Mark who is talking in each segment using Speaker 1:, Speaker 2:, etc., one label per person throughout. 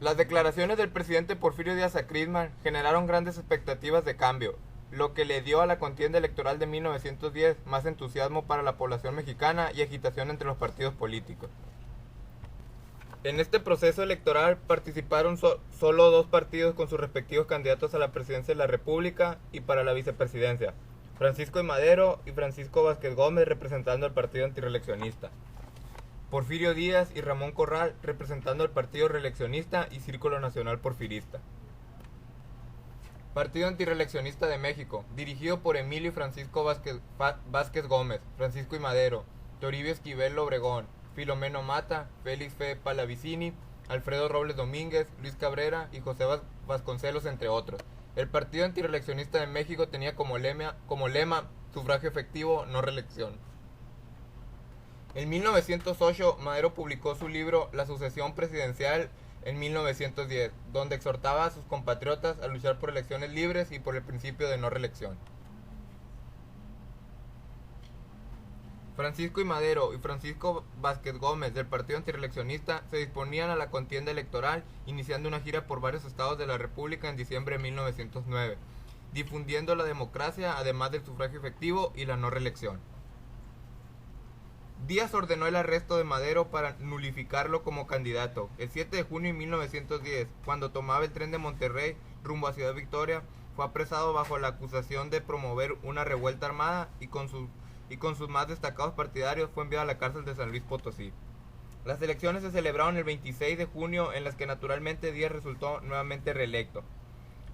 Speaker 1: Las declaraciones del presidente Porfirio Díaz Acristman generaron grandes expectativas de cambio, lo que le dio a la contienda electoral de 1910 más entusiasmo para la población mexicana y agitación entre los partidos políticos. En este proceso electoral participaron solo dos partidos con sus respectivos candidatos a la presidencia de la República y para la vicepresidencia, Francisco I. Madero y Francisco Vázquez Gómez representando al partido antireeleccionista, Porfirio Díaz y Ramón Corral representando al partido reeleccionista y Círculo Nacional Porfirista. Partido Antireeleccionista de México, dirigido por Emilio y Francisco Vázquez Gómez, Francisco I. Madero, Toribio Esquivel Obregón, Filomeno Mata, Félix F. Pallavicini, Alfredo Robles Domínguez, Luis Cabrera y José Vasconcelos, entre otros. El Partido Antireeleccionista de México tenía como lema sufragio efectivo, no reelección. En 1908, Madero publicó su libro La sucesión presidencial en 1910, donde exhortaba a sus compatriotas a luchar por elecciones libres y por el principio de no reelección. Francisco I. Madero y Francisco Vázquez Gómez del Partido Antireeleccionista se disponían a la contienda electoral, iniciando una gira por varios estados de la República en diciembre de 1909, difundiendo la democracia además del sufragio efectivo y la no reelección. Díaz ordenó el arresto de Madero para nulificarlo como candidato. El 7 de junio de 1910, cuando tomaba el tren de Monterrey rumbo a Ciudad Victoria, fue apresado bajo la acusación de promover una revuelta armada y con sus más destacados partidarios fue enviado a la cárcel de San Luis Potosí. Las elecciones se celebraron el 26 de junio, en las que naturalmente Díaz resultó nuevamente reelecto.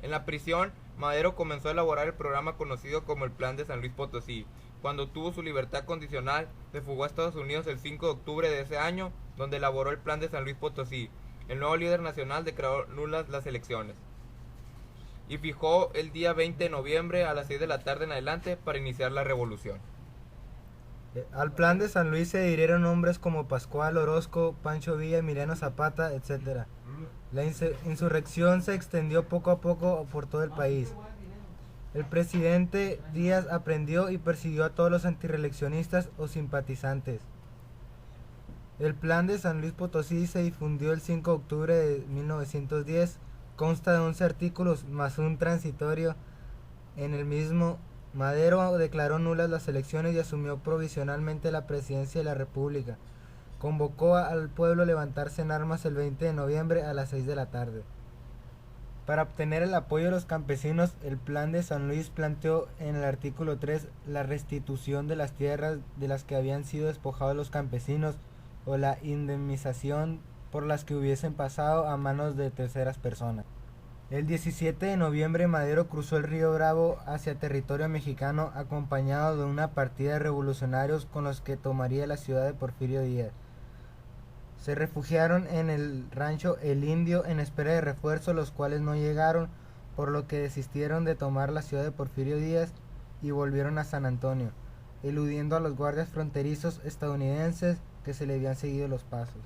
Speaker 1: En la prisión, Madero comenzó a elaborar el programa conocido como el Plan de San Luis Potosí. Cuando obtuvo su libertad condicional, se fugó a Estados Unidos el 5 de octubre de ese año, donde elaboró el Plan de San Luis Potosí. El nuevo líder nacional declaró nulas las elecciones y fijó el día 20 de noviembre a las 6 de la tarde en adelante para iniciar la revolución.
Speaker 2: Al Plan de San Luis se adhirieron hombres como Pascual Orozco, Pancho Villa, Emiliano Zapata, etc. La insurrección se extendió poco a poco por todo el país. El presidente Díaz aprendió y persiguió a todos los antireeleccionistas o simpatizantes. El Plan de San Luis Potosí se difundió el 5 de octubre de 1910, consta de 11 artículos más un transitorio. En el mismo, Madero declaró nulas las elecciones y asumió provisionalmente la presidencia de la República. Convocó al pueblo a levantarse en armas el 20 de noviembre a las 6 de la tarde. Para obtener el apoyo de los campesinos, el Plan de San Luis planteó en el artículo 3 la restitución de las tierras de las que habían sido despojados los campesinos o la indemnización por las que hubiesen pasado a manos de terceras personas. El 17 de noviembre Madero cruzó el río Bravo hacia territorio mexicano acompañado de una partida de revolucionarios con los que tomaría la ciudad de Porfirio Díaz. Se refugiaron en el rancho El Indio en espera de refuerzos, los cuales no llegaron, por lo que desistieron de tomar la ciudad de Porfirio Díaz y volvieron a San Antonio, eludiendo a los guardias fronterizos estadounidenses que se le habían seguido los pasos.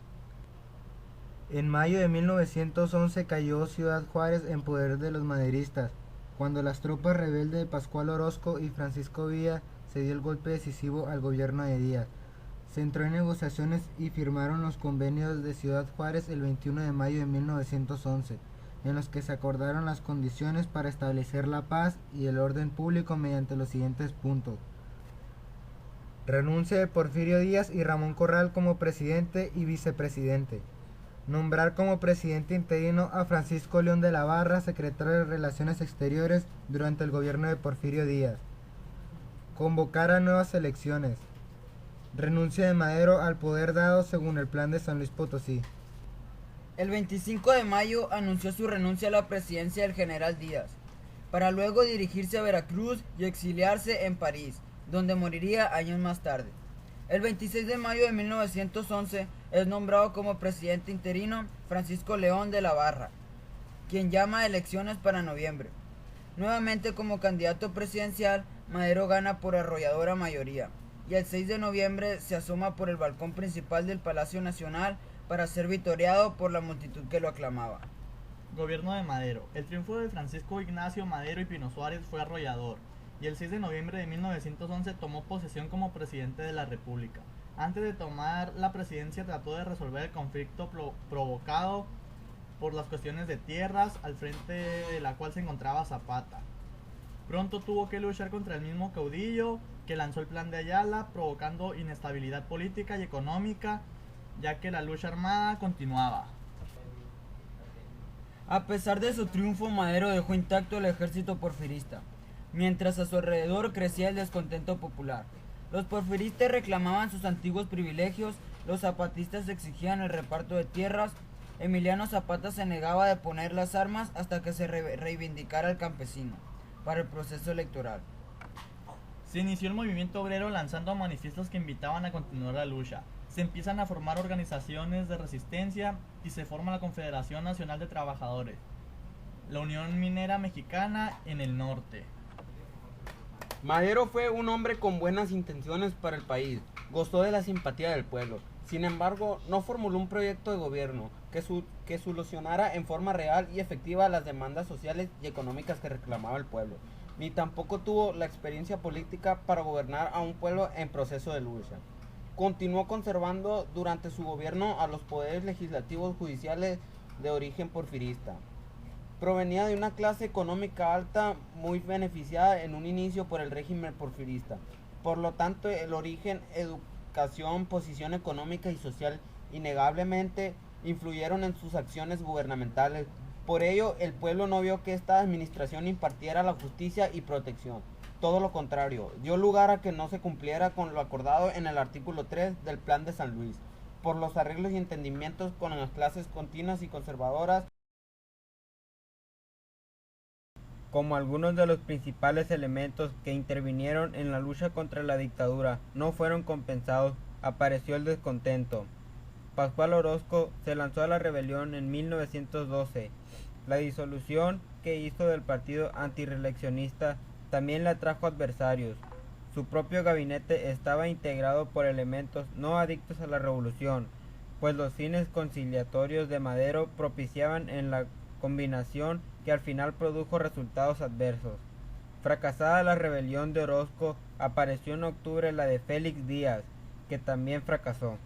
Speaker 2: En mayo de 1911 cayó Ciudad Juárez en poder de los maderistas, cuando las tropas rebeldes de Pascual Orozco y Francisco Villa se dio el golpe decisivo al gobierno de Díaz. Se entró en negociaciones y firmaron los convenios de Ciudad Juárez el 21 de mayo de 1911, en los que se acordaron las condiciones para establecer la paz y el orden público mediante los siguientes puntos: renuncia de Porfirio Díaz y Ramón Corral como presidente y vicepresidente. Nombrar como presidente interino a Francisco León de la Barra, secretario de Relaciones Exteriores durante el gobierno de Porfirio Díaz. Convocar a nuevas elecciones. Renuncia de Madero al poder dado según el Plan de San Luis Potosí.
Speaker 3: El 25 de mayo anunció su renuncia a la presidencia del general Díaz, para luego dirigirse a Veracruz y exiliarse en París, donde moriría años más tarde. El 26 de mayo de 1911 es nombrado como presidente interino Francisco León de la Barra, quien llama a elecciones para noviembre. Nuevamente como candidato presidencial, Madero gana por arrolladora mayoría, y el 6 de noviembre se asoma por el balcón principal del Palacio Nacional para ser vitoreado por la multitud que lo aclamaba.
Speaker 4: Gobierno de Madero. El triunfo de Francisco Ignacio Madero y Pino Suárez fue arrollador, y el 6 de noviembre de 1911 tomó posesión como presidente de la República. Antes de tomar la presidencia trató de resolver el conflicto provocado por las cuestiones de tierras, al frente de la cual se encontraba Zapata. Pronto tuvo que luchar contra el mismo caudillo que lanzó el Plan de Ayala, provocando inestabilidad política y económica, ya que la lucha armada continuaba.
Speaker 3: A pesar de su triunfo, Madero dejó intacto el ejército porfirista, mientras a su alrededor crecía el descontento popular. Los porfiristas reclamaban sus antiguos privilegios, los zapatistas exigían el reparto de tierras, Emiliano Zapata se negaba a deponer las armas hasta que se reivindicara al campesino para el proceso electoral.
Speaker 4: Se inició el movimiento obrero lanzando manifiestos que invitaban a continuar la lucha. Se empiezan a formar organizaciones de resistencia y se forma la Confederación Nacional de Trabajadores, la Unión Minera Mexicana en el norte.
Speaker 5: Madero fue un hombre con buenas intenciones para el país, gozó de la simpatía del pueblo. Sin embargo, no formuló un proyecto de gobierno que solucionara en forma real y efectiva las demandas sociales y económicas que reclamaba el pueblo, ni tampoco tuvo la experiencia política para gobernar a un pueblo en proceso de lucha. Continuó conservando durante su gobierno a los poderes legislativos judiciales de origen porfirista. Provenía de una clase económica alta muy beneficiada en un inicio por el régimen porfirista. Por lo tanto, el origen, educación, posición económica y social innegablemente influyeron en sus acciones gubernamentales. Por ello, el pueblo no vio que esta administración impartiera la justicia y protección. Todo lo contrario, dio lugar a que no se cumpliera con lo acordado en el artículo 3 del Plan de San Luis, por los arreglos y entendimientos con las clases continuas y conservadoras. Como algunos de los principales elementos que intervinieron en la lucha contra la dictadura no fueron compensados, apareció el descontento. Pascual Orozco se lanzó a la rebelión en 1912. La disolución que hizo del partido antirreeleccionista también le atrajo adversarios. Su propio gabinete estaba integrado por elementos no adictos a la revolución, pues los fines conciliatorios de Madero propiciaban en la combinación que al final produjo resultados adversos. Fracasada la rebelión de Orozco, apareció en octubre la de Félix Díaz, que también fracasó.